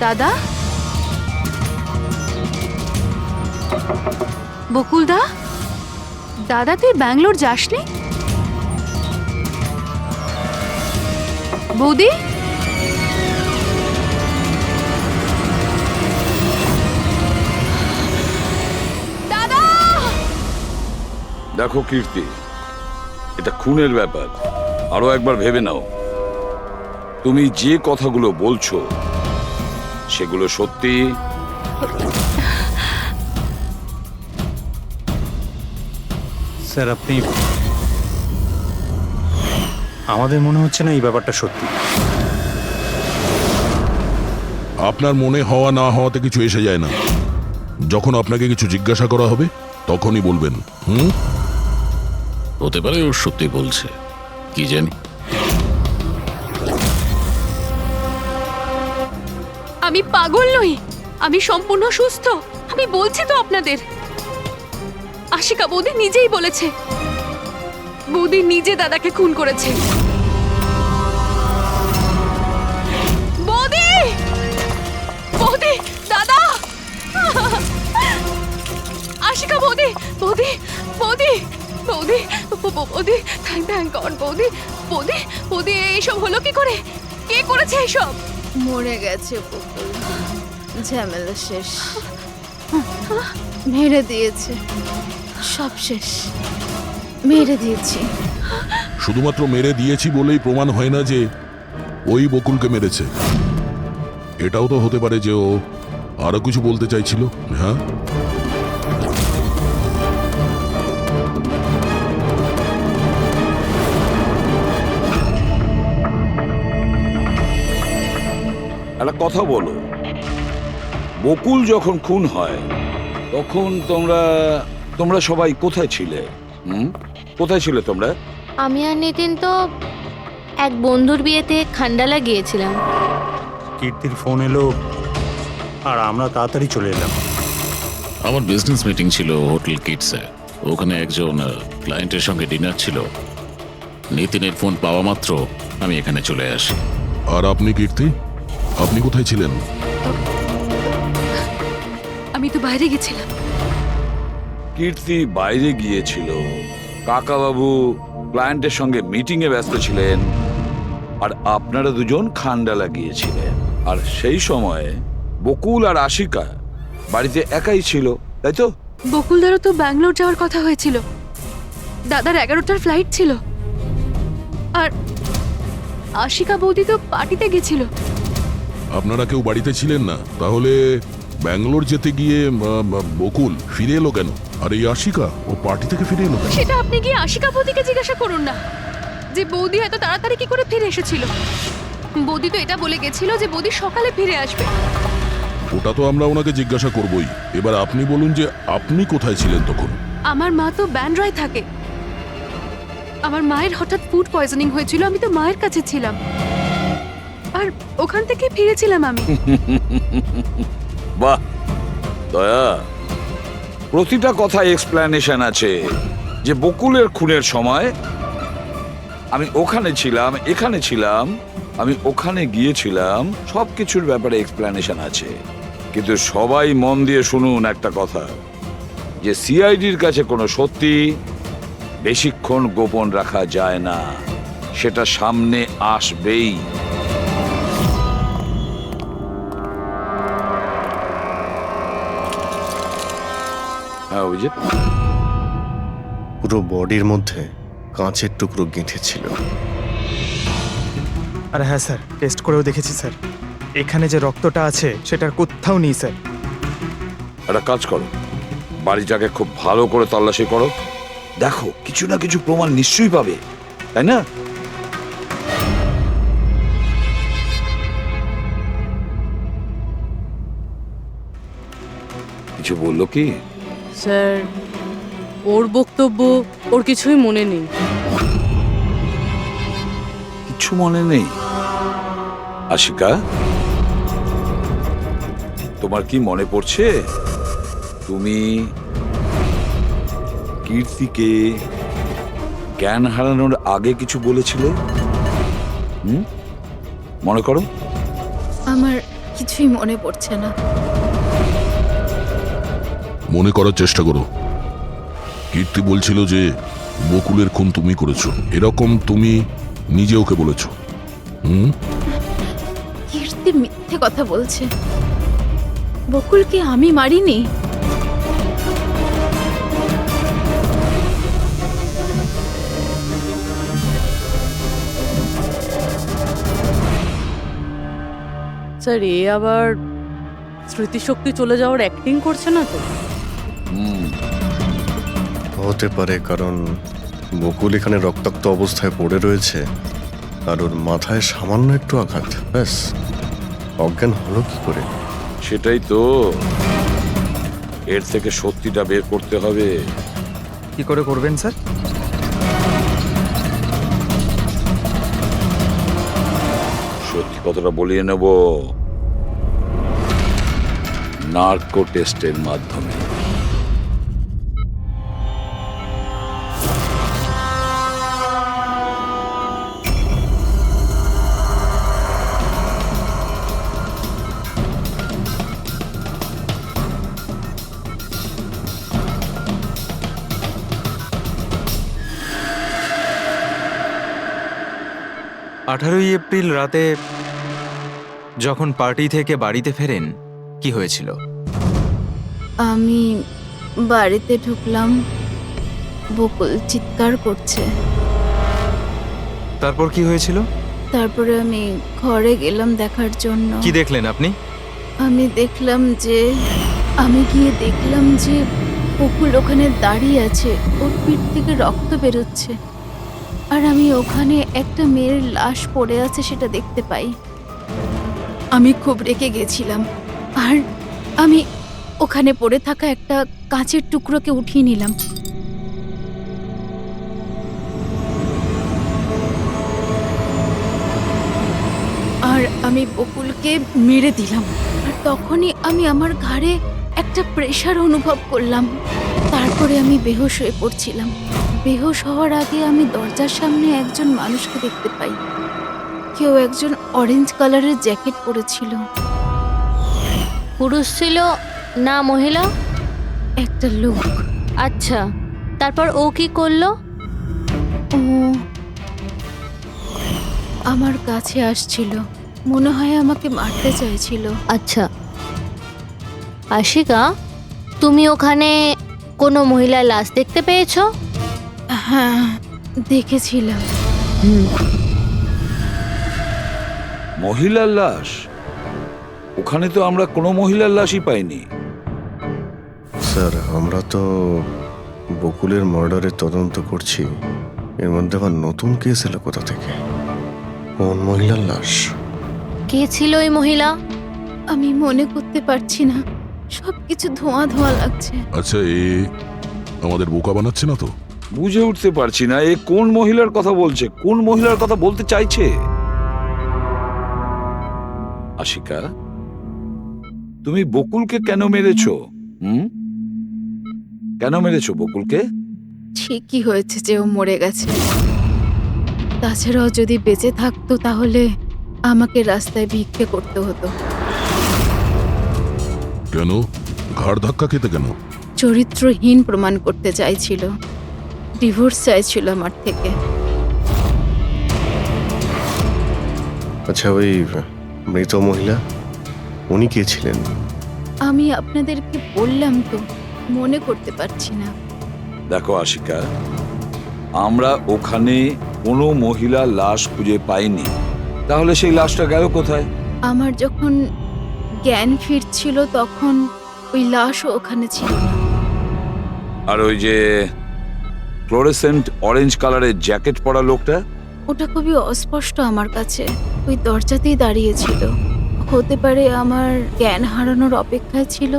দাদা, বকুলদা, দাদা তুই ব্যাঙ্গালোর যাসনি? বৌদি, দাদা। দেখো কীর্তি, এটা খুনের ব্যাপার, আরো একবার ভেবে নাও। তুমি যে কথাগুলো বলছো সেগুলো সত্যি? স্যার আপনি, আমাদের মনে হচ্ছে না এই ব্যাপারটা সত্যি। আপনার মনে হওয়া না হওয়াতে কিছু এসে যায় না। যখন আপনাকে কিছু জিজ্ঞাসা করা হবে তখনই বলবেন। হতে পারে ও সত্যি বলছে, কি জানি। আমি পাগল নই, আমি সম্পূর্ণ সুস্থ। আমি বলছি তো আপনাদের, আশিকা বৌদি নিজেই বলেছে বৌদি নিজে দাদাকে খুন করেছে। বৌদি, বৌদি, দাদা, আশিকা বৌদি, বৌদি, বৌদি, বৌদি, বৌদি, থ্যাংক গড বৌদি, বৌদি, বৌদি, এইসব হলো কি করে? কে করেছে এইসব? মরে গেছে বকুল, ঝামেলা শেষ, মেরে দিয়েছে, সব শেষ, মেরে দিয়েছি। শুধুমাত্র মেরে দিয়েছি বলেই প্রমাণ হয় না যে ওই বকুলকে মেরেছে। এটাও তো হতে পারে যে ও আরো কিছু বলতে চাইছিল। হ্যাঁ, একটা কথা বলো, বকুল যখন খুন হয় তখন তোমরা সবাই কোথায় ছিলে? কোথায় ছিলে তোমরা? আমি আর নিতিন তো এক বন্ধুর বিয়েতে খান্ডালা গিয়েছিলাম। কীর্তির ফোন এলো আর আমরা তাড়াতাড়ি চলে এলাম। আমার বিজনেস মিটিং ছিল হোটেল কিটসে, ওখানে একজন ক্লায়েন্টের সঙ্গে ডিনার ছিল। নিতিনের ফোন পাওয়া মাত্র আমি এখানে চলে আসি। আর আপনি কীর্তি, আপনি কোথায় ছিলেন? আমি তো বাইরে গেছিলাম। কীর্তি বাইরে গিয়েছিল, কাকাবাবু ক্লায়েন্টের সঙ্গে মিটিং এ ব্যস্ত ছিলেন, আর আপনারা দুজন খান্ডালা গিয়েছিলেন। আর সেই সময় বকুল আর আশিকা বাড়িতে একাই ছিল, তাই তো? বকুলদারও তো ব্যাঙ্গালোর যাওয়ার কথা হয়েছিল, দাদার 11টার ফ্লাইট ছিল, আর আশিকা বৌদি তো পার্টিতে গেছিল। আপনারা কেউ বাড়িতে ছিলেন না, তাহলে ব্যাঙ্গালোর যেতে গিয়ে বকুল ফিরে এলো কেন? আর এই আশিকা, ও পার্টি থেকে ফিরে এলো কেন? সেটা আপনি গিয়ে আশিকা বৌদিকে জিজ্ঞাসা করুন না, যে বৌদি এত তাড়াতাড়ি কি করে ফিরে এসেছিল। বৌদি তো এটা বলে গেছিল যে বৌদি সকালে ফিরে আসবে। ওটা তো আমরা ওনাকে জিজ্ঞাসা করবই। এবার আপনি বলুন যে আপনি কোথায় ছিলেন তখন? আমার মা তো ব্যান্ড্রায় থাকে, আমার মায়ের হঠাৎ ফুড পয়জনিং হয়েছিল, আমি তো মায়ের কাছে ছিলাম, আর ওখান থেকে ফিরেছিলাম আমি। বাহ দয়া, প্রতিটা কথা এক্সপ্লেনেশন আছে। যে বকুলের খুনের সময় আমি ওখানে ছিলাম, এখানে ছিলাম, আমি ওখানে গিয়েছিলাম, সবকিছুর ব্যাপারে এক্সপ্লেনেশন আছে। কিন্তু সবাই মন দিয়ে শুনুন একটা কথা, যে সিআইডির কাছে কোনো সত্যি বেশিক্ষণ গোপন রাখা যায় না, সেটা সামনে আসবেই। হ্যাঁ অভিজিৎ, পুরো বডির মধ্যে কাঁচের টুকরো গেঁথে ছিল। আর হ্যাঁ স্যার, টেস্ট করেও দেখেছি স্যার, এখানে যে রক্তটা আছে সেটার কোথাও নেই স্যার। একটা কাজ করো, বাড়িটাকে খুব ভালো করে তল্লাশি করো, দেখো কিছু না কিছু প্রমাণ নিশ্চয়ই পাবে, তাই না? কিছু বললো কি? স্যার, ওর বক্তব্য ওর কিছুই মনে নেই। কিছু মনে নেই? আশিকা, তোমার কি মনে পড়ছে তুমি কীর্তিকে জ্ঞান হারানোর আগে কিছু বলেছিলে? মনে করো। আমার কিছুই মনে পড়ছে না। মনে করার চেষ্টা করো। কীর্তি বলছিল যে বকুলের খুন তুমি করেছো, এরকম তুমি নিজে ওকে বলেছো। কীর্তি মিথ্যে কথা বলছে। বকুলকে আমি মারিনি। স্যার এ আবার স্মৃতিশক্তি চলে যাওয়ার অ্যাক্টিং করছে না তো? হতে পারে, কারণ বকুল এখানে রক্তাক্ত অবস্থায় পড়ে রয়েছে আর ওর মাথায় সামান্য একটু আঘাত, ব্যাস অজ্ঞান হলো কি করে। সেটাই তো, এর থেকে সত্যিটা বের করতে হবে। কি করে করবেন স্যার? সত্যি কথাটা বলিয়ে নেব নার্কো টেস্টের মাধ্যমে। এপ্রিল রাতে যখন পার্টি থেকে বাড়িতে ফেরেন কি হয়েছিল? আমি বাড়িতে ঢুকলাম, বকুল চিৎকার করছে। তারপর কি হয়েছিল? তারপরে আমি ঘরে গেলাম দেখার জন্য। কি দেখলেন আপনি? আমি গিয়ে দেখলাম যে বকুল ওখানে দাঁড়িয়ে আছে, ওর পিঠ থেকে রক্ত বেরোচ্ছে, আর আমি ওখানে একটা মেয়ের লাশ পড়ে আছে সেটা দেখতে পাই। আমি খুব রেগে গেছিলাম, আর আমি ওখানে পড়ে থাকা একটা কাঁচের টুকরোকে উঠিয়ে নিলাম। আর আমি বকুলকে মেরে দিলাম, আর তখনই আমি আমার ঘাড়ে একটা প্রেশার অনুভব করলাম। তারপরে আমি বেহুশ হয়ে পড়ছিলাম। বেহুশ হওয়ার আগে আমি দরজার সামনে একজন মানুষকে দেখতে পাই। কেউ একজন অরেঞ্জ কালারের জ্যাকেট পরেছিল। পুরুষ ছিল না মহিলা? একটা লোক। আচ্ছা, তারপর ও কি করলো? ও আমার কাছে আসছিল, মনে হয় আমাকে মারতে চাইছিল। আচ্ছা আশিকা, তুমি ওখানে কোনো মহিলার লাশ দেখতে পেয়েছো? হ্যাঁ, দেখেছিলাম। মহিলার লাশ? ওখানে তো আমরা কোনো মহিলার লাশই পাইনি। স্যার, আমরা তো বকুলের মার্ডারের তদন্ত করছি, এর মধ্যে আবার নতুন কেস এলো কোথা থেকে? কোন মহিলার লাশ? কে ছিল ওই মহিলা? আমি মনে করতে পারছি না, সবকিছু ধোঁয়া ধোঁয়া লাগছে। আচ্ছা, এ আমাদের বোকা বানাচ্ছে না তো? বুঝে উঠতে পারছি না এ কোন মহিলার কথা বলছে, কোন মহিলার কথা বলতে চাইছে। আশিকা, তুমি বকুলকে কেন মেরেছো? কেন মেরেছো বকুলকে? ঠিকই হয়েছে যে ও মরে গেছে। তাছাড়াও যদি বেঁচে থাকতো তাহলে আমাকে রাস্তায় ভিক্ষে করতে হতো। কেন? ঘাড় ধাক্কা খেতে কেন? চরিত্রহীন প্রমাণ করতে চাইছিল, ডিভোর্স চাইছিল আমার থেকে। আচ্ছা, ওই মৃত মহিলা উনি কে ছিলেন? আমি আপনাদেরকে বললাম তো, মনে করতে পারছি না। দেখো আশিকা, আমরা ওখানে কোনো মহিলার লাশ খুঁজে পাইনি, তাহলে সেই লাশটা গেল কোথায়? আমার যখন জ্ঞান ফিরছিল তখন ওই লাশও ওখানে ছিল না। আর ওই যে ফ্লোরেসেন্ট অরেঞ্জ কালারের জ্যাকেট পরা লোকটা? ওটা খুবই অস্পষ্ট আমার কাছে, ওই দরজাতেই দাঁড়িয়েছিল। হতে পারে আমার জ্ঞান হারানোর অপেক্ষায় ছিল।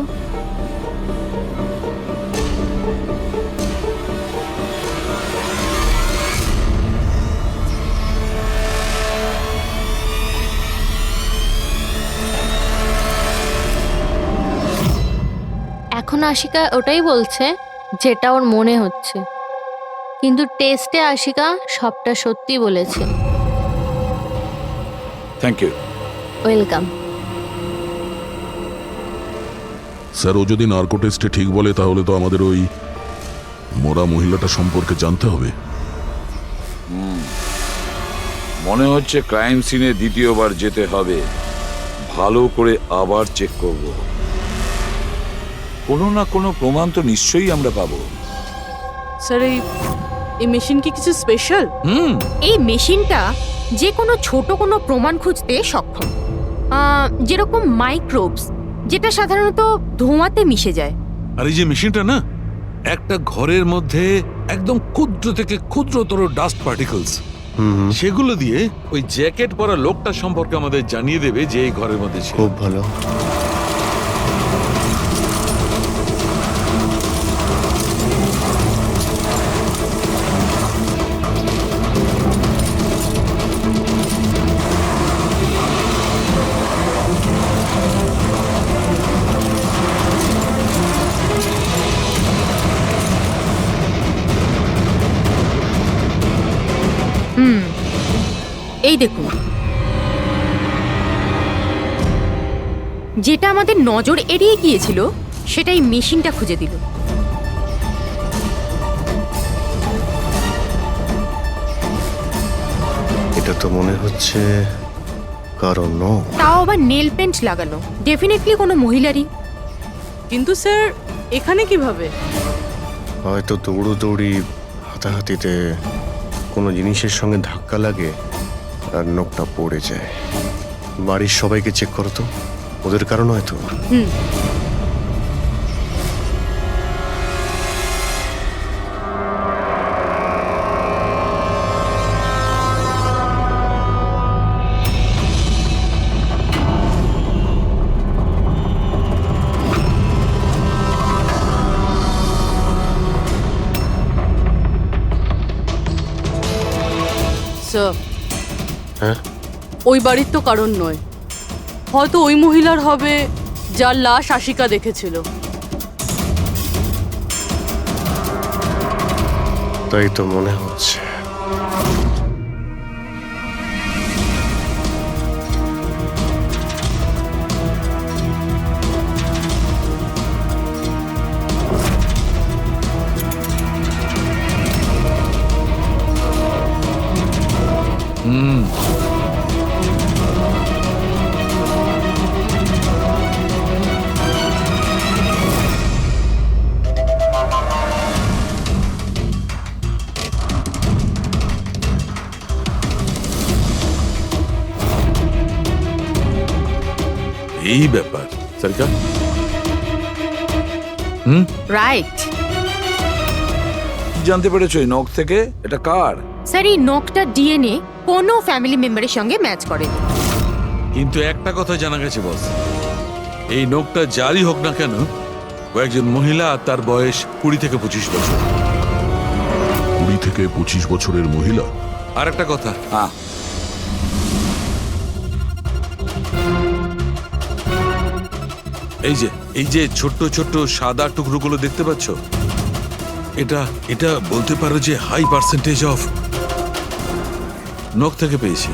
এখন আশিকা ওটাই বলছে যেটা ওর মনে হচ্ছে, কিন্তু টেস্টে আশিকা সবটা সত্যি বলেছে। Thank you. ওয়েলকাম। স্যার ও যদি নার্কো টেস্টে ঠিক বলে তাহলে তো আমাদের ওই মরা মহিলাটা সম্পর্কে জানতে হবে। মনে হচ্ছে ক্রাইম সিনে দ্বিতীয়বার যেতে হবে, ভালো করে আবার চেক করব। কোনো না কোনো প্রমাণ তো নিশ্চয়ই আমরা পাবো। স্যার এই মেশিন কি কিছু স্পেশাল? এই মেশিনটা যে কোনো ছোট কোনো প্রমাণ খুঁজতে সক্ষম, যেরকম মাইক্রোবস, যেটা সাধারণত ধোঁয়াতে মিশে যায়। আর এই যে মেশিনটা না, একটা ঘরের মধ্যে একদম ক্ষুদ্র থেকে ক্ষুদ্রতর ডাস্ট পার্টিকলস, সেগুলো দিয়ে ওই জ্যাকেট পরা লোকটা সম্পর্কে আমাদের জানিয়ে দেবে যে এই ঘরের মধ্যে ছিল। খুব ভালো। এই দেখুন, যেটা আমাদের নজর এড়িয়ে গিয়েছিল সেটাই মেশিনটা খুঁজে দিল। এটা তো মনে হচ্ছে কারণ তাও আবার নেল পেন্ট লাগানো, ডেফিনেটলি কোনো মহিলারই। কিন্তু স্যার এখানে কিভাবে? হয়তো দৌড়োদৌড়ি হাতাহাতিতে কোনো জিনিসের সঙ্গে ধাক্কা লাগে আর নখটা পড়ে যায়। বাড়ির সবাইকে চেক করো তো, ওদের কারণ হয়তো। স্যার হ্যাঁ, ওই বাড়ির তো কারণ নয়, হয়তো ওই মহিলার হবে যার লাশ আশিকা দেখেছিল। তাই তো মনে হচ্ছে। এই ব্যাপার সরকার। রাইট। জানতে পেরেছো এই নখ থেকে এটা কার? স্যার এই নখটা ডিএনএ কোনো ফ্যামিলি মেম্বারের সঙ্গে ম্যাচ করে। কিন্তু একটা কথা জানা গেছে বস, এই নোকটা যারই হোক না কেন, ও একজন মহিলা, আর তার বয়স 20 থেকে 25 বছর। 20 থেকে 25 বছরের মহিলা। আর একটা কথা, হ্যাঁ, এই যে ছোট্ট ছোট্ট সাদা টুকরোগুলো দেখতে পাচ্ছ, এটা বলতে পারো যে হাই পার্সেন্টেজ অফ নখ থেকে পেয়েছি।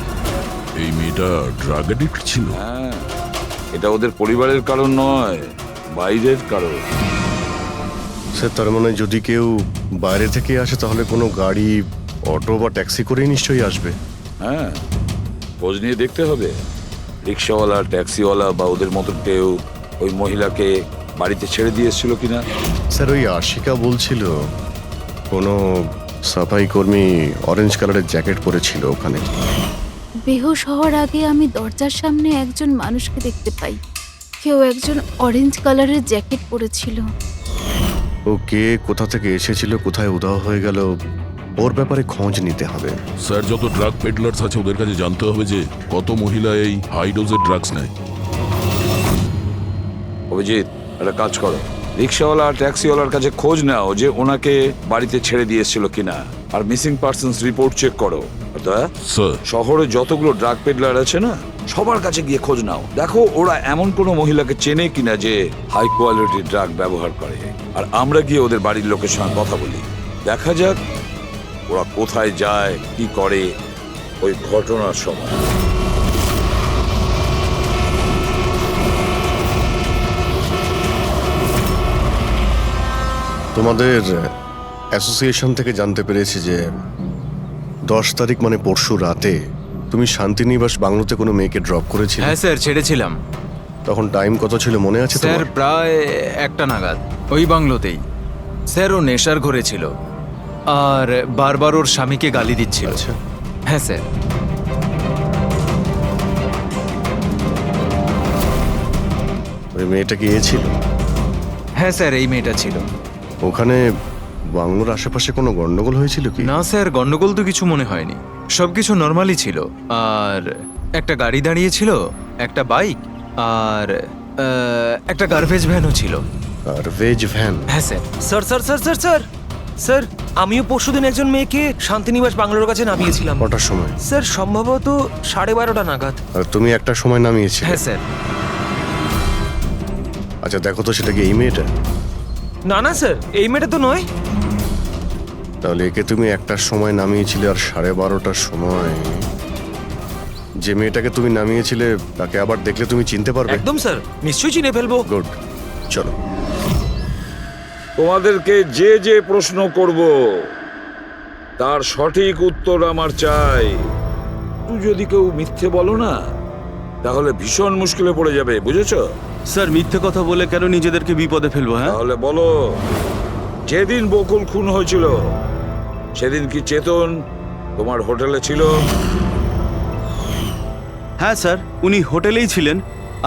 এই মেয়েটা ড্রাগ অ্যাডিক্ট ছিল। হ্যাঁ, এটা ওদের পরিবারের কারণ নয়, বাইরের কারণ। স্যার তার মানে যদি কেউ বাইরে থেকে আসে তাহলে কোনো গাড়ি, অটো বা ট্যাক্সি করেই নিশ্চয়ই আসবে। হ্যাঁ, খোঁজ নিয়ে দেখতে হবে রিক্সাওয়ালা, ট্যাক্সিওয়ালা বা ওদের মতো কেউ ওই মহিলাকে বাড়িতে ছেড়ে দিয়ে এসেছিল কিনা। স্যার ওই আশিকা বলছিল কোনো সাফাই কর্মী অরেঞ্জ কালারের জ্যাকেট পরেছিল ওখানে। বেহুশ হওয়ার আগে আমি দরজার সামনে একজন মানুষকে দেখতে পাই, কেউ একজন অরেঞ্জ কালারের জ্যাকেট পরেছিল। ও কে, কোথা থেকে এসেছিল, কোথায় উধাও হয়ে গেল, ওর ব্যাপারে খোঁজ নিতে হবে। স্যার যত ড্রাগ পেডলার্স আছে ওদের কাছে জানতে হবে যে কত মহিলা এই হাই ডোজের ড্রাগস নেয়। অভিজিৎ, একটা কাজ করো, রিক্সাওয়ালা আর ট্যাক্সিওয়ালার কাছে খোঁজ নাও যে ওনাকে বাড়িতে ছেড়ে দিয়ে এসেছিল কিনা, আর মিসিং পার্সনস রিপোর্ট চেক করো। স্যার শহরে যতগুলো ড্রাগ পেডলার আছে না, সবার কাছে গিয়ে খোঁজ নাও, দেখো ওরা এমন কোনো মহিলাকে চেনে কিনা যে হাই কোয়ালিটির ড্রাগ ব্যবহার করে। আর আমরা গিয়ে ওদের বাড়ির লোকের সঙ্গে কথা বলি, দেখা যাক ওরা কোথায় যায়, কি করে ওই ঘটনার সময়। তোমাদের অ্যাসোসিয়েশন থেকে জানতে পেরেছি যে 10 তারিখ মানে পরশু রাতে তুমি শান্তিনিবাস বাংলোতে কোনো মেয়েকে ড্রপ করেছিলে। হ্যাঁ স্যার, ছেড়েছিলাম। তখন টাইম কত ছিল মনে আছে স্যার তোমার? প্রায় 1টা নাগাদ, ওই বাংলোতেই। স্যার ও নেশার ঘরে ছিল আর বারবার ওর স্বামীকে গালি দিচ্ছিল। আচ্ছা। হ্যাঁ স্যার। ওই মেয়েটা কি এ ছিল? হ্যাঁ স্যার, এই মেয়েটা ছিল। ওখানে বাংলোর আশেপাশে কোনো গন্ডগোল হয়েছিল কি? না স্যার, গন্ডগোল তো কিছু মনে হয়নি, সবকিছু নর্মালি ছিল। আর একটা গাড়ি দাঁড়িয়ে ছিল, একটা বাইক আর একটা গার্বেজ ভ্যানও ছিল। Garbage van? হ্যাঁ sir. Sir sir sir sir sir sir আমিও পরশুদিন একজন মেয়েকে শান্তিনিবাস বাংলোর কাছে নামিয়েছিলাম। কটার সময়? স্যার সম্ভবত 12:30 নাগাদ। আর তুমি একটার সময় নামিয়েছিলে? হ্যাঁ স্যার। আচ্ছা দেখো তো সেটা কি এই মেয়েটা? না না স্যার, এই মেয়েটা তো নয়। তাহলে একে তুমি একটার সময় নামিয়েছিলে আর 12:30টার সময় যে মেয়েটাকে তুমি নামিয়েছিলে তাকে আবার দেখলে তুমি চিনতে পারবে? একদম স্যার, নিশ্চয়ই চিনে ফেলবো। গুড, চলো। তোমাদেরকে যে যে প্রশ্ন করব তার সঠিক উত্তর আমার চাই। তুই যদি কেউ মিথ্যে বলো না তাহলে ভীষণ মুশকিলে পড়ে যাবে, বুঝেছো? স্যার মিথ্যে কথা বলে কেন নিজেদেরকে বিপদে ফেলবো? হ্যাঁ তাহলে বলো, যেদিন বকুল খুন হয়েছিল সেদিন কি চেতন তোমার হোটেলে ছিল? হ্যাঁ স্যার, উনি হোটেলেই ছিলেন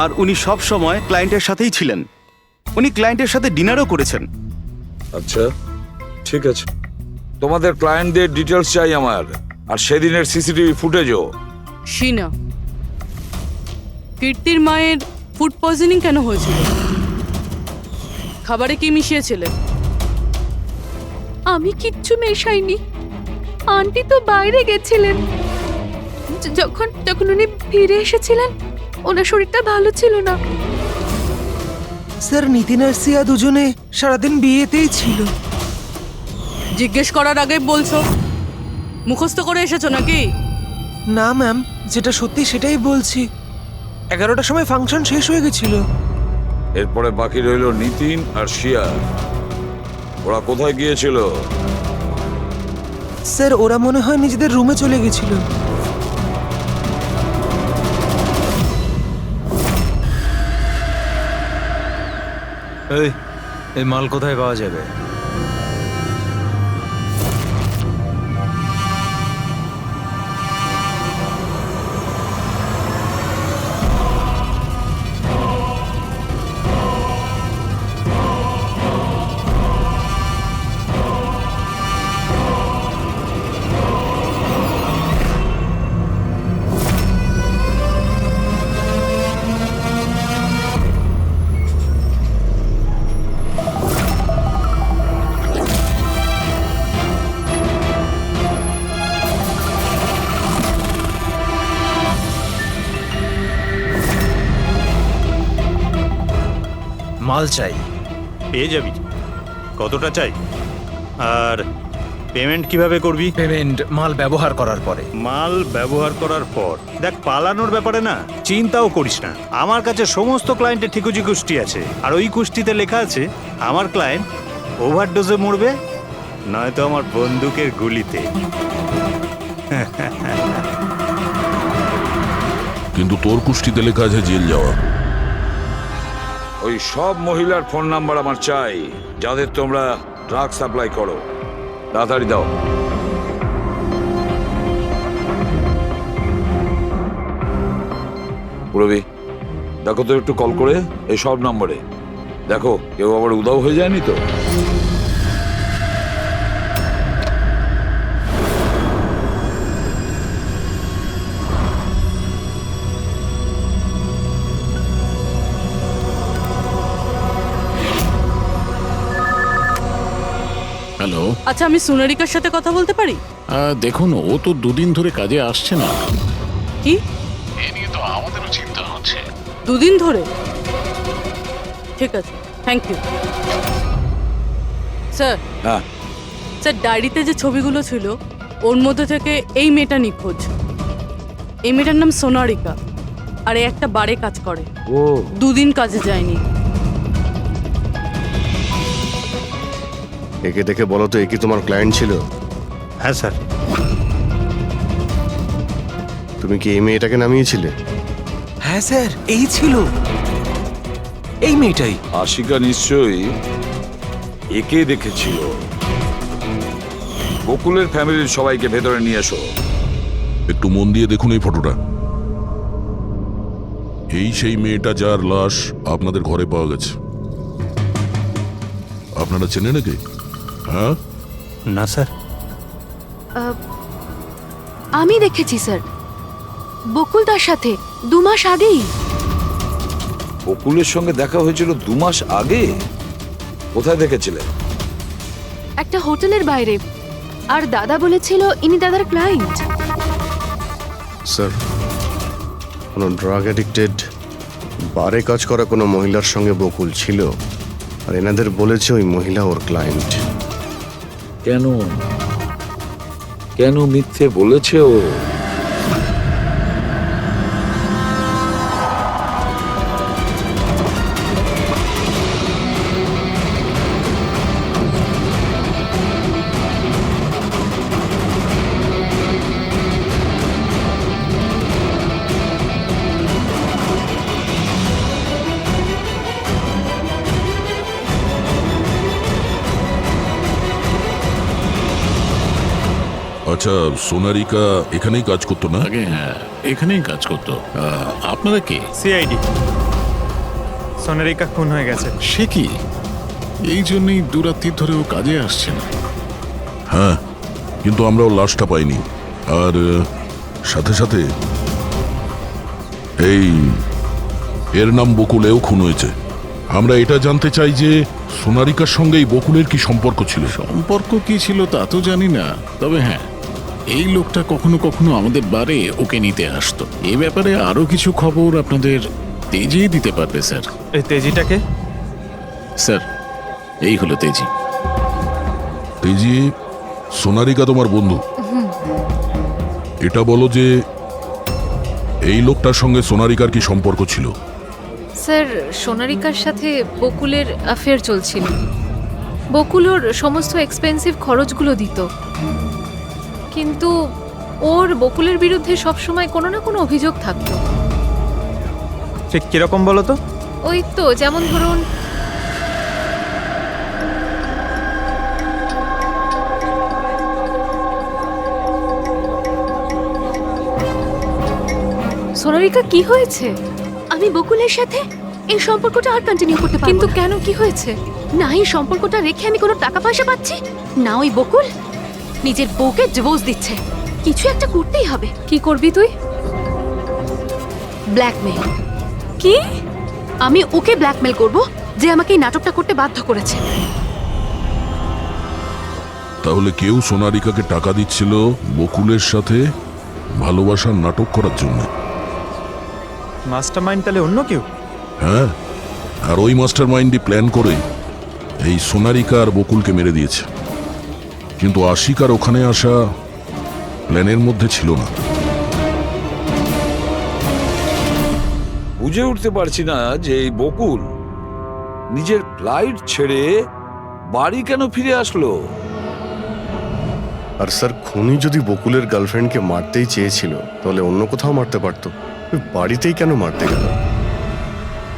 আর উনি সব সময় ক্লায়েন্টের সাথেই ছিলেন। উনি ক্লায়েন্টের সাথে ডিনারও করেছেন। আচ্ছা ঠিক আছে, তোমাদের ক্লায়েন্টদের ডিটেলস চাই আমার, আর সেদিনের সিসিটিভি ফুটেজও। শিনা, কীর্তির মায়ের ফুড পয়জনিং কেন হয়েছিল? খাবারে কি মিশিয়েছিলে? আমি কিচ্ছু মেশাইনি। আন্টি তো বাইরে গেছিলেন। যখন যখন উনি ফিরে এসেছিলেন ওনার শরীরটা ভালো ছিল না। স্যার নিতিন আর সিয়া দুজনে সারাদিন বিয়েতেই ছিল। জিজ্ঞেস করার আগে বলছো, মুখস্থ করে এসেছো নাকি? না ম্যাম, যেটা সত্যি সেটাই বলছি। 11টার সময় ফাংশন শেষ হয়ে গেছিল। এরপরে বাকি রইল নিতিন আর শিয়া। ওরা কোথায় গিয়েছিল? স্যার ওরা মনে হয় নিজেদের রুমে চলে গেছিল। এই মাল কোথায় পাওয়া যাবে? মাল চাই। পেয়ে যাবি। কতটা চাই আর পেমেন্ট কিভাবে করবি? পেমেন্ট মাল ব্যবহার করার পরে। মাল ব্যবহার করার পর দেখ, পালানোর ব্যাপারে না চিন্তাও করিস না। আমার কাছে সমস্ত ক্লায়েন্টের ঠিকুজি কুষ্টি আছে, আর ওই কুষ্টিতে লেখা আছে আমার ক্লায়েন্ট ওভারডোজে মরবে নয়তো আমার বন্দুকের গুলিতে। কিন্তু তোর কুষ্টিতে লেখা আছে জেল যাওয়া। ওই সব মহিলার ফোন নাম্বার আমার চাই যাদের তোমরা ড্রাগ সাপ্লাই করো। তাড়াতাড়ি দাও। পুরবি দেখো তো একটু কল করে এই সব নম্বরে, দেখো কেউ আবার উধাও হয়ে যায়নি তো। হ্যালো। আচ্ছা, আমি সোনারিকার সাথে কথা বলতে পারি? দেখুন, ও তো 2 দিন ধরে কাজে আসছে না। কি? এ নিয়ে তো আমাদেরও চিন্তা হচ্ছে। 2 দিন ধরে? ঠিক আছে, থ্যাংক ইউ স্যার। হ্যাঁ স্যার, ডায়েরিতে যে ছবিগুলো ছিল ওর মধ্যে থেকে এই মেয়েটা নিখোঁজ। এই মেয়েটার নাম সোনারিকা, আর এই একটা বারে কাজ করে। ও 2 দিন কাজে যায়নি। একে দেখে বলো তো, এ কি তোমার ক্লায়েন্ট ছিল? হ্যাঁ স্যার। তুমি কি এই মেয়েটাকে নামিয়েছিলে? হ্যাঁ স্যার, এই ছিল, এই মেয়েটাই। আশিকা নিশ্চয়ই একে দেখেছিল। বকুলের ফ্যামিলির সবাইকে ভেতরে নিয়ে এসো। একটু মন দিয়ে দেখুন এই ফটোটা। এই সেই মেয়েটা যার লাশ আপনাদের ঘরে পাওয়া গেছে। আপনারা চেনেন নাকি? হ্যাঁ না স্যার। আমি দেখেছি স্যার, বকুল তার সাথে 2 মাস আগেই। বকুলের সঙ্গে দেখা হয়েছিল 2 মাস আগে? কোথায় দেখেছিলেন? একটা হোটেলের বাইরে। আর দাদা বলেছিল ইনি দাদার ক্লায়েন্ট। স্যার, কোনো ড্রাগ অ্যাডিক্টেড বারে কাজ করা কোনো মহিলার সঙ্গে বকুল ছিল, আর এনাদের বলেছে ওই মহিলা ওর ক্লায়েন্ট। কেন কেন মিথ্যে বলেছে ও? আচ্ছা, সোনারিকা এখানেই কাজ করতো না? আগে হ্যাঁ, এখানেই কাজ করতো। আপনারা কে? সিআইডি। সোনারিকা খুন হয়ে গেছে। সে কি? এই জন্যই দুরাত্রির ধরে ও কাজে আসছে না। হ্যাঁ, কিন্তু আমরাও লাশটা পাইনি। আর সাথে সাথে এই এর নাম বকুল, এও খুন হয়েছে। আমরা এটা জানতে চাই যে সোনারিকার সঙ্গে এই বকুলের কি সম্পর্ক ছিল? সম্পর্ক কি ছিল তা তো জানি না, তবে হ্যাঁ, এই লোকটা কখনো কখনো আমাদের বারে ওকে নিতে আসতো। এই ব্যাপারে আরো কিছু খবর আপনাদের তেজি দিতে পারবে স্যার। এই তেজিটাকে? স্যার, এই হলো তেজি। তেজি, সোনারিকা তোমার বন্ধু। এটা বলো যে এই লোকটার সঙ্গে সোনারিকার কি সম্পর্ক ছিল? স্যার, সোনারিকার সাথে বকুলের অ্যাফেয়ার চলছিল। বকুল ওর সমস্ত এক্সপেন্সিভ খরচগুলো দিত, কিন্তু ওর বকুলের বিরুদ্ধে সবসময় কোনো না কোনো অভিযোগ থাকতো। ঠিক কিরকম বলো তো? ওই তো, যেমন ধরুন, সোনারিকা কি হয়েছে? আমি বকুলের সাথে এই সম্পর্কটা আর কন্টিনিউ করতে পারবো কিন্তু না। কেন, কি হয়েছে? না এই সম্পর্কটা রেখে আমি কোনো টাকা পয়সা পাচ্ছি না, ওই বকুল নিজের বউকে ডিভোর্স দিচ্ছে। কিছু একটা করতেই হবে। কি করবি তুই? ব্ল্যাকমেল। কি? আমি ওকে ব্ল্যাকমেল করব যে আমাকে এই নাটকটা করতে বাধ্য করেছে। তাহলে কেউ সোনারিকাকে টাকা দিচ্ছিল বকুলের সাথে ভালোবাসার নাটক করার জন্য? মাস্টারমাইন্ড তাহলে অন্য কেউ? হ্যাঁ, আর ওই মাস্টার মাইন্ডই প্ল্যান করে এই সোনারিকা আর বকুলকে মেরে দিয়েছে। কিন্তু আশিকার ওখানে আসা প্ল্যানের মধ্যে ছিল না। বুঝে উঠতে পারছি না যে এই বকুল নিজের ফ্লাইট ছেড়ে বাড়ি কেন ফিরে আসলো। আর স্যার, খুনি যদি বকুলের গার্লফ্রেন্ডকে মারতেই চেয়েছিল, তাহলে অন্য কোথাও মারতে পারতো। ওই বাড়িতেই কেন মারতে গেল?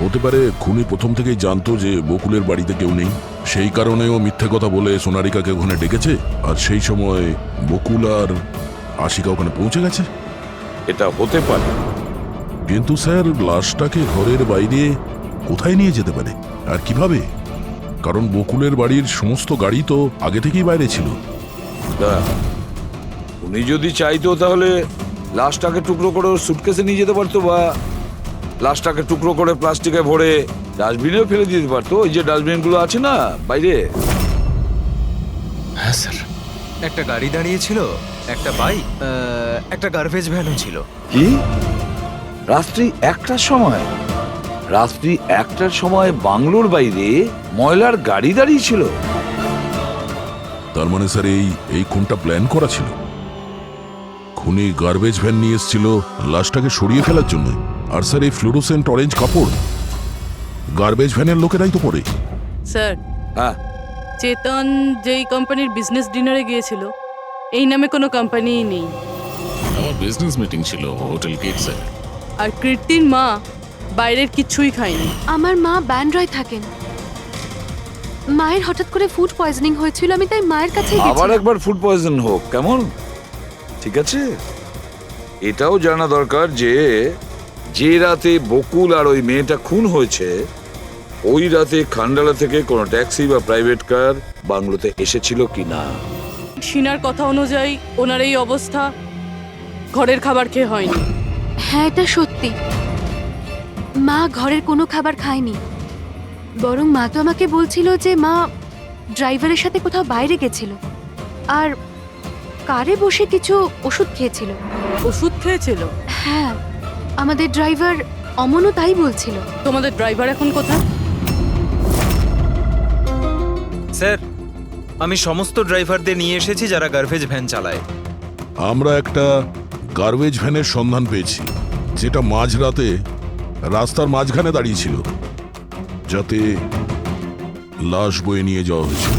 হতে পারে খুনি প্রথম থেকেই জানতো যে বকুলের বাড়িতে কেউ নেই, সেই কারণে ও মিথ্যে কথা বলে সোনারিকাকে ওখানে ডেকেছে, আর সেই সময় বকুল আর আশিকা ওখানে পৌঁছে গেছে। এটা হতে পারে, কিন্তু স্যার, লাশটাকে ঘরের বাইরে কোথায় নিয়ে যেতে পারে আর কিভাবে? কারণ বকুলের বাড়ির সমস্ত গাড়ি তো আগে থেকেই বাইরে ছিল। উনি যদি চাইতো তাহলে লাশটাকে টুকরো করে ওর সুটকেসে নিয়ে যেতে পারতো, বা লাশটাকে টুকরো করে প্লাস্টিকে ভরে ডাস্টবিনেও ফেলে দিতে পারতো। ওই যে ডাস্টবিনগুলো আছে না বাইরে। হ্যাঁ স্যার। একটা গাড়ি দাঁড়িয়ে ছিল, একটা বাইক, একটা গার্বেজ ভ্যানও ছিল। কি? রাত্রি 1টার সময়? রাত্রি 1টার সময় বাংলোর বাইরে ময়লার গাড়ি দাঁড়িয়ে ছিল? তার মানে স্যার এই খুনটা প্ল্যান করা ছিল। খুনি গার্বেজ ভ্যান নিয়ে এসেছিল লাশটাকে সরিয়ে ফেলার জন্য। আর স্যার, এই ফ্লুরোসেন্ট অরেঞ্জ কাপড় গার্বেজ ভ্যানের লোকেরাই তো পরে। স্যার, হ্যাঁ, চেতন যেই কোম্পানির বিজনেস ডিনারে গিয়েছিল এই নামে কোনো কোম্পানিই নেই। আমার বিজনেস মিটিং ছিল হোটেল কিডসে। আর কীর্তির মা বাইরের কিচ্ছুই খায়নি। আমার মা ব্যান্ড্রয় থাকেন। মায়ের হঠাৎ করে ফুড পয়জনিং হয়েছিল, আমি তাই মায়ের কাছে আবার একবার ফুড পয়জন হোক, কেমন? ঠিক আছে, এটাও জানা দরকার যে যে রাতে বকুল আর ওই মেয়েটা খুন হয়েছে ওই রাতে খান্ডালা থেকে কোনো ট্যাক্সি বা প্রাইভেট কার বাংলোতে এসেছিল কিনা। সিনার কথা অনুযায়ী ওনার এই অবস্থা ঘরের খাবার খেয়ে হয়নি। হ্যাঁ, এটা সত্যি। মা ঘরের কোনো খাবার খায়নি, বরং মা তো আমাকে বলছিল যে মা ড্রাইভারের সাথে কোথাও বাইরে গেছিল আর কারে বসে কিছু ওষুধ খেয়েছিল। ওষুধ খেয়েছিল? হ্যাঁ, আমাদের ড্রাইভার অমনও তাই বলছিল। তোমাদের ড্রাইভার এখন কোথায়? স্যার, আমি সমস্ত ড্রাইভারদের নিয়ে এসেছি যারা গার্বেজ ভ্যান চালায়। আমরা একটা গার্বেজ ভ্যানের সন্ধান পেয়েছি যেটা মাঝরাতে রাস্তার মাঝখানে দাঁড়িয়েছিল, যাতে লাশ বয়ে নিয়ে যাওয়া হয়েছিল।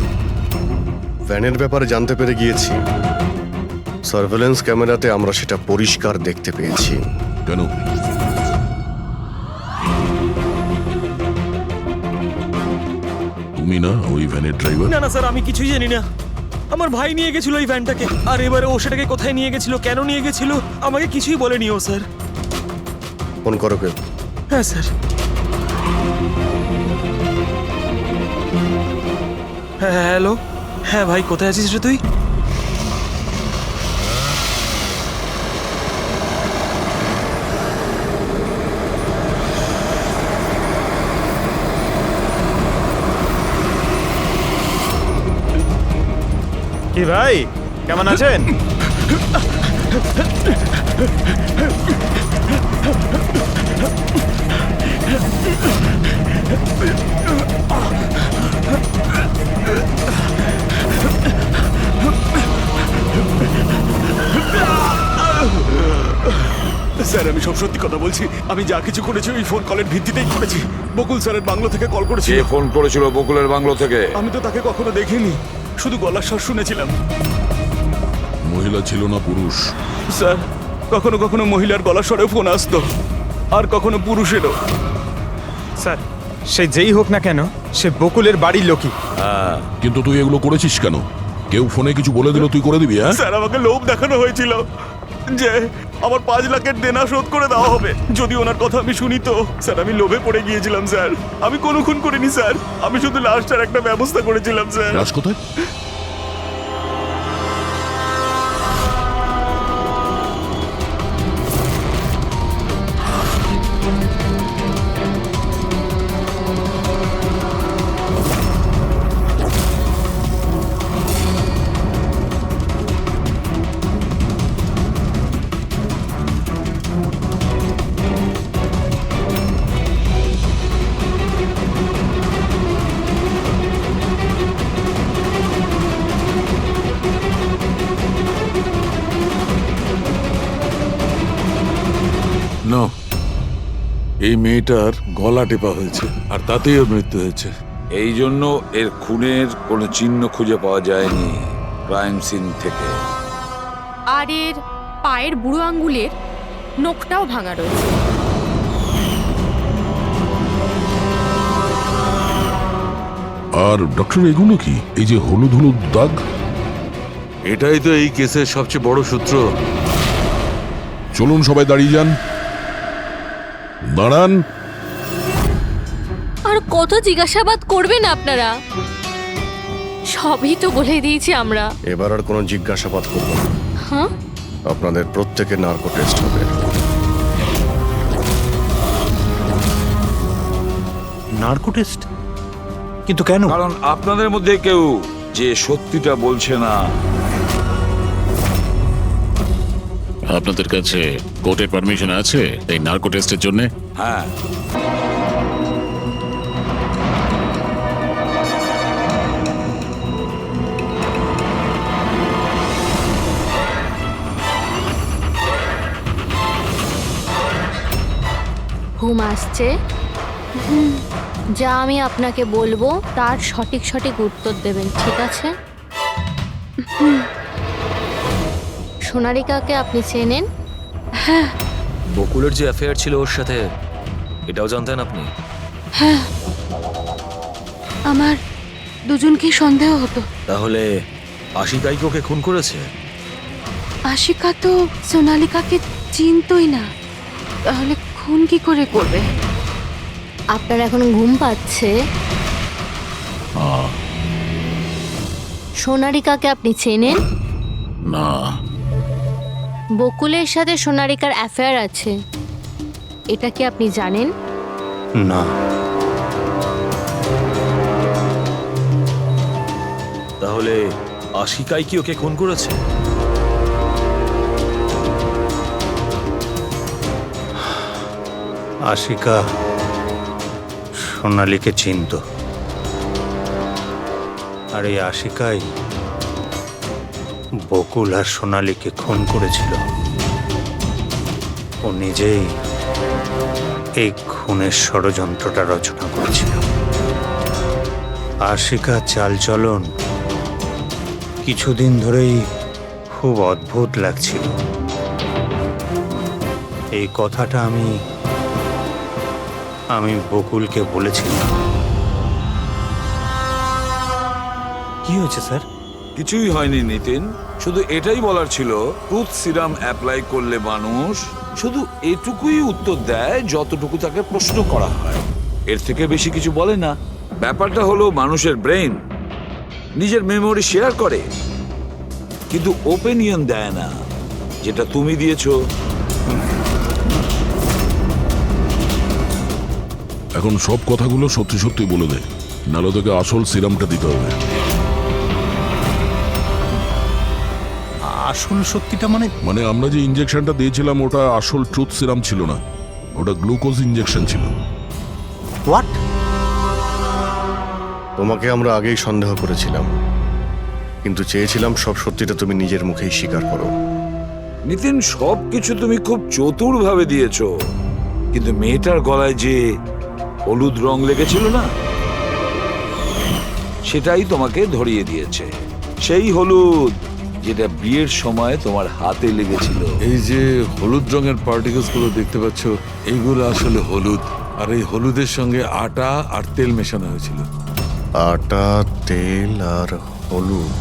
ভ্যানের ব্যাপারে জানতে পেরে গিয়েছি। সার্ভেলেন্স ক্যামেরাতে আমরা সেটা পরিষ্কার দেখতে পেয়েছি। কেন? তুমি না ওই ভ্যানের ড্রাইভার? না না স্যার, আমি কিছুই জানি না। আমার ভাই নিয়ে গেছিল এই ভ্যানটাকে, আর এবারে ও সেটাকে কোথায় নিয়ে গেছিল, কেন নিয়ে গেছিল, আমাকে কিছুই বলেনি ও স্যার। ফোন করো কে? হ্যাঁ স্যার। হ্যাঁ হ্যালো, হ্যাঁ ভাই কোথায় আছিস রে তুই? কি ভাই, কেমন আছেন? স্যার, আমি সব সত্যি কথা বলছি। আমি যা কিছু করেছি ওই ফোন কলের ভিত্তিতেই করেছি। বকুল স্যারের বাংলো থেকে কল করেছিল। কে ফোন করেছিল বকুলের বাংলো থেকে? আমি তো তাকে কখনো দেখিনি, শুধু গলার স্বর শুনেছিলাম। মহিলা ছিল না পুরুষ? স্যার, কখনো কখনো মহিলার গলার স্বরেও ফোন আসতো, আর কখনো পুরুষেরও। স্যার, সে যেই হোক না কেন, সে বকুলের বাড়ির লোকই। কিন্তু তুই এগুলো করেছিস কেন? কেউ ফোনে কিছু বলে দিল তুই করে দিবি? হ্যাঁ স্যার, আমাকে লোভ দেখানো হয়েছিল যে আমার 5 লাখের দেনা শোধ করে দেওয়া হবে যদি ওনার কথা আমি শুনি। তো স্যার, আমি লোভে পড়ে গিয়েছিলাম স্যার। আমি কোনো খুন করিনি স্যার, আমি শুধু লাশটার একটা ব্যবস্থা করেছিলাম স্যার। লাশ কোথায়? না, এই মেয়েটার গলা টেপা হয়েছে আর তাতেই ওর মৃত্যু হয়েছে। এই জন্য এর খুনের কোনো চিহ্ন খুঁজে পাওয়া যায়নি ক্রাইম সিন থেকে। আর এর পায়ের বুড়ো আঙ্গুলের নখটাও ভাঙা রয়েছে। আর ডক্টর, এগুলো কি? এই যে হলুদ হলুদ দাগ? এটাই তো এই কেসের সবচেয়ে বড় সূত্র। চলুন সবাই দাঁড়িয়ে যান। দাঁড়ান। আর কত জিজ্ঞাসাবাদ করবেন আপনারা? সবই তো বলে দিয়েছি আমরা। এবার আর কোনো জিজ্ঞাসাবাদ করব না। হ্যাঁ, আপনাদের প্রত্যেকের নার্কো টেস্ট হবে। Narco test? কিন্তু কেন? কারণ আপনাদের মধ্যে কেউ যে সত্যিটা বলছে না। আপনাদের কাছে কোর্টের পারমিশন আছে এই নার্কো টেস্টের জন্য? হ্যাঁ। ঘুম আসছে? যা আমি আপনাকে বলবো তার সঠিক সঠিক উত্তর দেবেন, ঠিক আছে? সোনারিকাকে আপনি চেনেন? হ্যাঁ বকুলের যে অ্যাফেয়ার ছিল ওর সাথে, এটাও জানতেন আপনি? হ্যাঁ, আমার দুজনকেই সন্দেহ হতো। তাহলে আশিকাই কি ওকে খুন করেছে? আশিকা তো সোনালিকাকে চিনতই না, তাহলে খুন কি করে করবে? আপনার এখন ঘুম পাচ্ছে? সোনারিকাকে আপনি চেনেন? না। বকুলের সাথে সোনারিকার অ্যাফেয়ার আছে, এটা কি আপনি জানেন? না। তাহলে আশিকাই কি ওকে খুন করেছে? আশিকা সোনালীকে চিনত, আর এই আশিকাই বকুল আর সোনালীকে খুন করেছিল। ও নিজেই এই খুনের ষড়যন্ত্রটা রচনা করেছিল। আশিকা চালচলন কিছুদিন ধরেই খুব অদ্ভুত লাগছিল। এই কথাটা আমি বকুলকে বলেছিলাম। কি হয়েছে স্যার? কিছুই হয়নি নিতিন, শুধু এটাই বলার ছিল, টুথ সিরাম অ্যাপ্লাই করলে মানুষ শুধু এটুকুই উত্তর দেয় যতটুকু তাকে প্রশ্ন করা হয়, এর থেকে বেশি কিছু বলে না। ব্যাপারটা হলো মানুষের ব্রেন নিজের মেমোরি শেয়ার করে, কিন্তু ওপিনিয়ন দেয় না, যেটা তুমি দিয়েছো। এখন সব কথাগুলো সত্যি সত্যি বলে দে, নাহলে তোকে আসল সিরামটা দিতে হবে। আসল সত্যিটা মানে আমরা যে ইনজেকশনটা দিয়েছিলাম ওটা আসল ট্রুথ সিরাম ছিল না, ওটা গ্লুকোজ ইনজেকশন ছিল। হোয়াট? তোমাকে আমরা আগেই সন্দেহ করেছিলাম, কিন্তু চেয়েছিলাম সব সত্যিটা তুমি নিজের মুখেই স্বীকার করো। নিতিন, সব কিছু তুমি খুব চতুর ভাবে দিয়েছো, কিন্তু মেয়েটার গলায় যে হলুদ রং লেগেছিল না, সেটাই তোমাকে ধরিয়ে দিয়েছে। সেই হলুদ যেটা বিয়ের সময় তোমার হাতে লেগেছিল। এই যে হলুদ রঙের পার্টিকেলস গুলো দেখতে পাচ্ছ, এইগুলো আসলে হলুদ, আর এই হলুদের সঙ্গে আটা আর তেল মেশানো হয়েছিল। আটা, তেল আর হলুদ।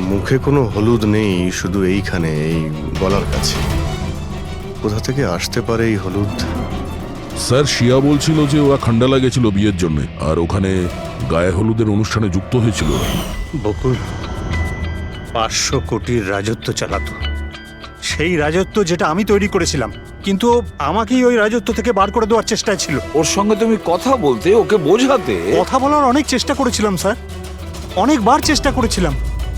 মুখে কোনো হলুদ নেই, শুধু এইখানে, এই গলার কাছে। কোথা থেকে আসতে পারে এই হলুদ? স্যার, শিয়া বলছিল যে ওরা খান্ডালা গেছিল বিয়ের জন্য, আর ওখানে গায়ে হলুদের অনুষ্ঠানে যুক্ত হয়েছিল। বকুল 500 কোটির রাজত্ব চালাতো, সেই রাজত্ব যেটা আমি তৈরি করেছিলাম, কিন্তু আমাকেই ওই রাজত্ব থেকে বার করে দেওয়ার চেষ্টায় ছিল। ওর সঙ্গে তুমি কথা বলতে, ওকে বোঝাতে। কথা বলার অনেক চেষ্টা করেছিলাম স্যার, অনেকবার চেষ্টা করেছিলাম,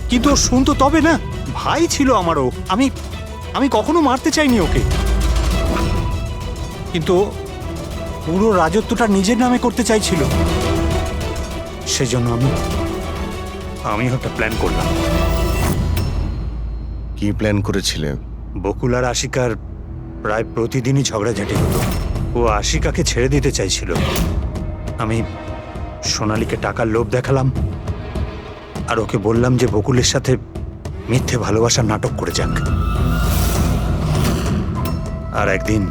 কিন্তু ও শুনতো তবে না। ভাই ছিল আমারও, আমি কখনো মারতে চাইনি ওকে, কিন্তু পুরো রাজত্বটা নিজের নামে করতে চাইছিল। সেজন্য আমি একটা প্ল্যান করলাম। কি প্ল্যান করেছিলে? বকুল আর আশিকার প্রায় প্রতিদিনই ঝগড়াঝাটি হতো। ও আশিকাকে ছেড়ে দিতে চাইছিল। আমি সোনালীকে টাকার লোভ দেখালাম, আর ওকে বললাম যে বকুলের সাথে মিথ্যে ভালোবাসার নাটক করে যাক, আর একদিন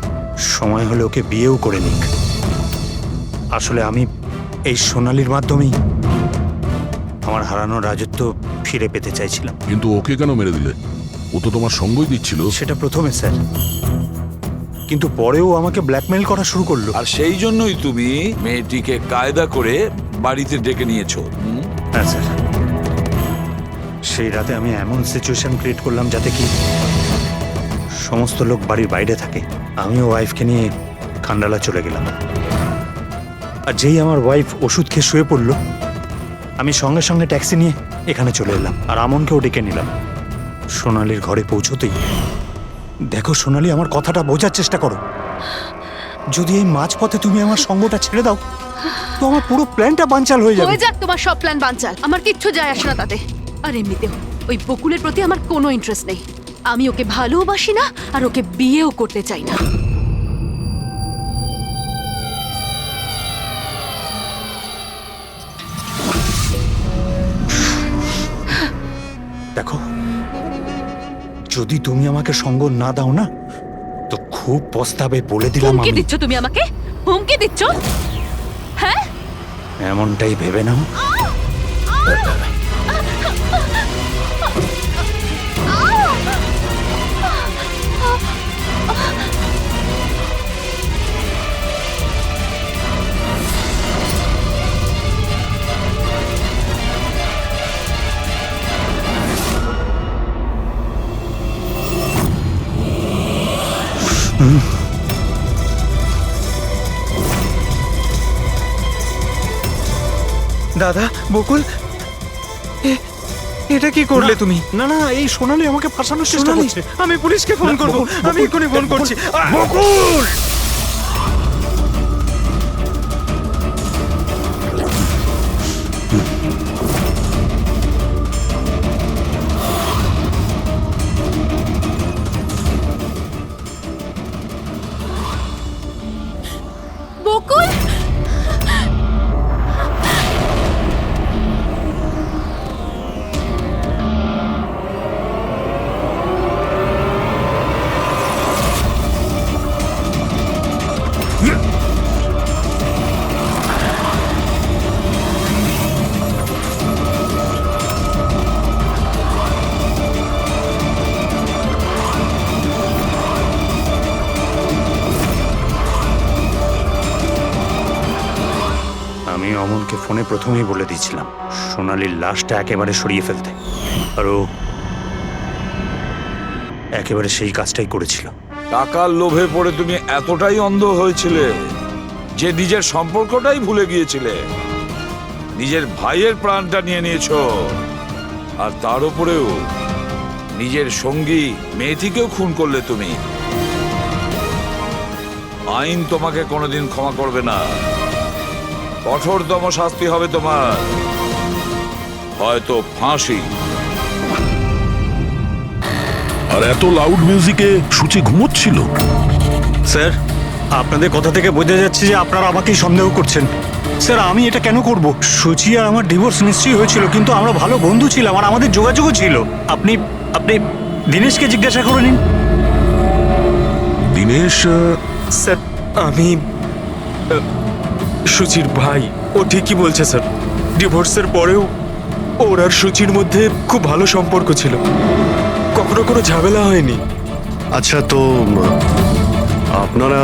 সময় হলে ওকে বিয়েও করে নিক। আসলে আমি এই সোনালীর মাধ্যমেই আমার হারানো রাজত্ব ফিরে পেতে চাইছিলাম। কিন্তু ওকে কেন মেরে দিলে? ও তো তোমার সঙ্গই দিচ্ছিল। সেটা প্রথমে স্যার, কিন্তু পরেও আমাকে ব্ল্যাকমেইল করা শুরু করলো। আর সেই জন্যই তুমি মেয়েটিকে কায়দা করে বাড়িতে ডেকে নিয়েছো। হ্যাঁ স্যার, সেই রাতে আমি এমন সিচুয়েশন ক্রিয়েট করলাম যাতে কি সমস্ত লোক বাড়ির বাইরে থাকে। আমিও ওয়াইফকে নিয়ে খান্ডালা চলে গেলাম, আর যেই আমার ওয়াইফ ওষুধ খেয়ে শুয়ে পড়লো, আমি সঙ্গে সঙ্গে ট্যাক্সি নিয়ে এখানে চলে এলাম, আর আমনকেও ডেকে নিলাম। সোনালীর ঘরে পৌঁছতেই, দেখো সোনালী, আমার কথাটা বোঝার চেষ্টা করো। যদি এই মাঝপথে তুমি আমার সঙ্গটা ছেড়ে দাও, তো আমার পুরো প্ল্যানটা বানচাল হয়ে যাবে। হয়ে যাক তোমার সব প্ল্যান বানচাল, আমার কিচ্ছু যায় আসে না তাতে। আর এমনিতেও ওই বকুলের প্রতি আমার কোনো ইন্টারেস্ট নেই। আমি ওকে ভালোবাসি না, আর ওকে বিয়েও করতে চাই না। যদি তুমি আমাকে সঙ্গ না দাও না তো খুব পস্তাবে বলে দিলাম হুমকি আমি। দিচ্ছ তুমি আমাকে? হুমকি দিচ্ছ? হ্যাঁ, এমনটাই ভেবে নাও। দাদা বকুল, এটা কি করলে তুমি? না না, এই সোনালি আমাকে ফাঁসানোর চেষ্টা সোনালি, করছে। আমি পুলিশকে ফোন করব। আমি এক্ষুনি ফোন করছি। বকুল! বকুল, আমি অমলকে ফোনে প্রথমেই বলে দিয়েছিলাম সোনালির লাশটা একেবারে সরিয়ে ফেলতে, আর ও একেবারে সেই কাজটাই করেছিল। টাকার লোভে পড়ে তুমি এতটাই অন্ধ হয়েছিলে যে নিজের সম্পর্কটাই ভুলে গিয়েছিলে, নিজের ভাইয়ের প্রাণটা নিয়ে নিয়েছো, আর তার উপরেও নিজের সঙ্গী মেয়েটিকেও খুন করলে তুমি। আইন তোমাকে কোনোদিন ক্ষমা করবে না, কঠোরতম শাস্তি হবে তোমার, হয়তো ফাঁসি। আর এত লাউড মিউজিকে সূচি ঘুমোচ্ছিল। স্যার, আপনাদের কথা থেকে বোঝা যাচ্ছে যে আপনারা আমাকেই সন্দেহ করছেন। স্যার, আমি এটা কেন করব? সুচি আর আমার ডিভোর্স নিশ্চয়ই হয়েছিল, কিন্তু আমরা ভালো বন্ধু ছিলাম আর আমাদের যোগাযোগও ছিল। আপনি আপনি দীনেশকে জিজ্ঞাসা করে নিন। দীনেশ স্যার, আমি সুচির ভাই। ও ঠিকই বলছে স্যার, ডিভোর্সের পরেও ওর আর সুচির মধ্যে খুব ভালো সম্পর্ক ছিল, কখনো কোনো ঝামেলা হয়নি। আচ্ছা, তো আপনারা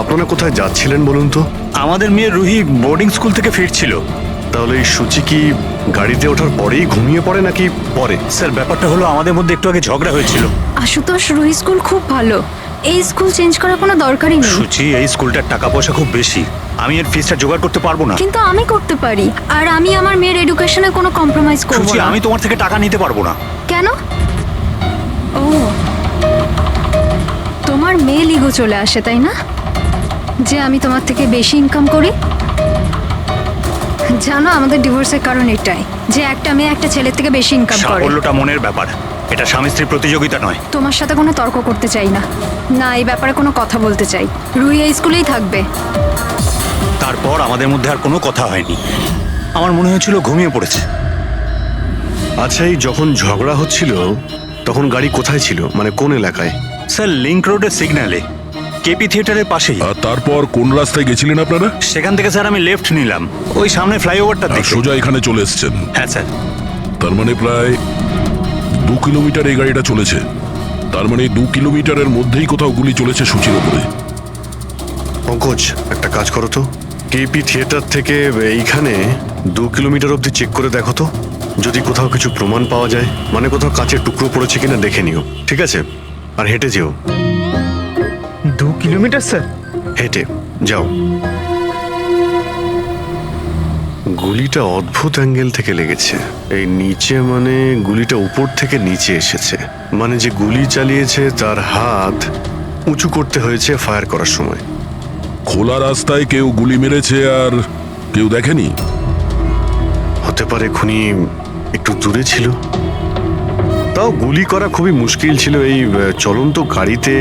আপনারা কোথায় যাচ্ছিলেন বলুন তো? আমাদের মেয়ে রুহি বোর্ডিং স্কুল থেকে ফিরছিল। তাহলে এই সূচি কি গাড়িতে ওঠার পরেই ঘুমিয়ে পড়ে নাকি পরে? স্যার, ব্যাপারটা হলো আমাদের মধ্যে একটু আগে ঝগড়া হয়েছিল। আশুতোষ, রুহি স্কুল খুব ভালো, এই স্কুল চেঞ্জ করার কোনো দরকারই নেই। সুচি, এই স্কুলটার টাকা পয়সা খুব বেশি, আমি এর ফিসটা জোগাড় করতে পারবো না। কিন্তু আমি করতে পারি, আর আমি আমার মেয়ের এডুকেশনে কোনো কম্প্রোমাইজ করব সুচি, না। আমি তোমার থেকে টাকা নিতে পারবো না। কেন? ও, তোমার মেয়ে লিগো চলে আসে, তাই না? যে আমি তোমার থেকে বেশি ইনকাম করি। জানো, আমাদের ডিভোর্সের কারণ এটাই, যে একটা মেয়ে একটা ছেলের থেকে বেশি ইনকাম করে। সাফল্যটা মনের ব্যাপার, এটা স্বামী স্ত্রীর প্রতিযোগিতা নয়। তোমার সাথে কোনো তর্ক করতে চাই না, না এই ব্যাপারে কোনো কথা বলতে চাই। রুহি এই স্কুলেই থাকবে। তারপর আমাদের মধ্যে আর কোনো কথা হয়নি। আমার মনে হয়েছিল ঘুমিয়ে পড়েছে। আচ্ছা, এই যখন ঝগড়া হচ্ছিল তখন গাড়ি কোথায় ছিল, মানে কোন এলাকায়? স্যার, লিংক রোডের সিগন্যালে, কেপি থিয়েটারের পাশেই। আর তারপর কোন রাস্তায় গেছিলেন আপনারা? সেখান থেকে স্যার আমি লেফট নিলাম, ওই সামনে ফ্লাইওভারটা আর দেখে। সোজা এখানে চলে এসেছেন? হ্যাঁ স্যার। তার মানে প্রায় 2 কিলোমিটার এই গাড়িটা চলেছে। তার মানে 2 কিলোমিটারের মধ্যেই কোথাও গুলি চলেছে সূচির উপরে। পঙ্কজ, একটা কাজ করো তো, কেপি থিয়েটার থেকে এইখানে 2 কিলোমিটার অবধি চেক করে দেখো তো, যদি কোথাও কিছু প্রমাণ পাওয়া যায়, মানে কোথাও কাচের টুকরো পড়েছে কিনা দেখে নিও, ঠিক আছে? আর হেঁটে যেও। 2 কিলোমিটার স্যার? হেঁটে যাও। গুলিটা অদ্ভুত অ্যাঙ্গেল থেকে লেগেছে, এই নিচে, মানে গুলিটা উপর থেকে নিচে এসেছে, মানে যে গুলি চালিয়েছে তার হাত উঁচু করতে হয়েছে ফায়ার করার সময়। খোলা রাস্তায় কেউ গুলি মেরেছে আর কেউ দেখেনি? হতে পারে খুনি একটু দূরে ছিল, তাও গুলি করা খুবই মুশকিল ছিল এই চলন্ত গাড়িতে,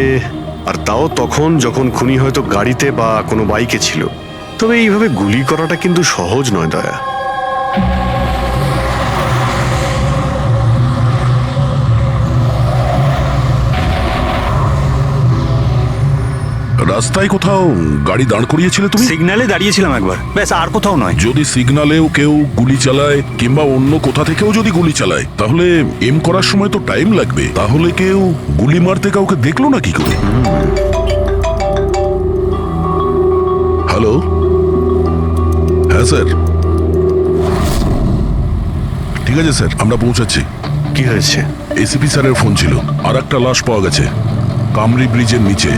আর তাও তখন যখন খুনি হয়তো গাড়িতে বা কোনো বাইকে ছিল। তবে এইভাবে গুলি করাটা কিন্তু সহজ নয় দয়া। রাস্তায় কোথাও গাড়ি দাঁড় করিয়েছিলে তুমি? সিগন্যালে দাঁড়িয়েছিলাম একবার, ব্যাস, আর কোথাও নয়। যদি সিগন্যালেও কেউ গুলি চালায় কিংবা অন্য কোথা থেকেও যদি গুলি চালায়, তাহলে এম করার সময় তো টাইম লাগবে। তাহলে কেউ গুলি মারতে কাউকে দেখলো না কি করে? হ্যালো, হ্যাঁ স্যার, ঠিক আছে স্যার, আমরা পৌঁছাচ্ছি। কি হয়েছে? এসিপি স্যারের ফোন ছিল, আর একটা লাশ পাওয়া গেছে কামরি ব্রিজের নিচে।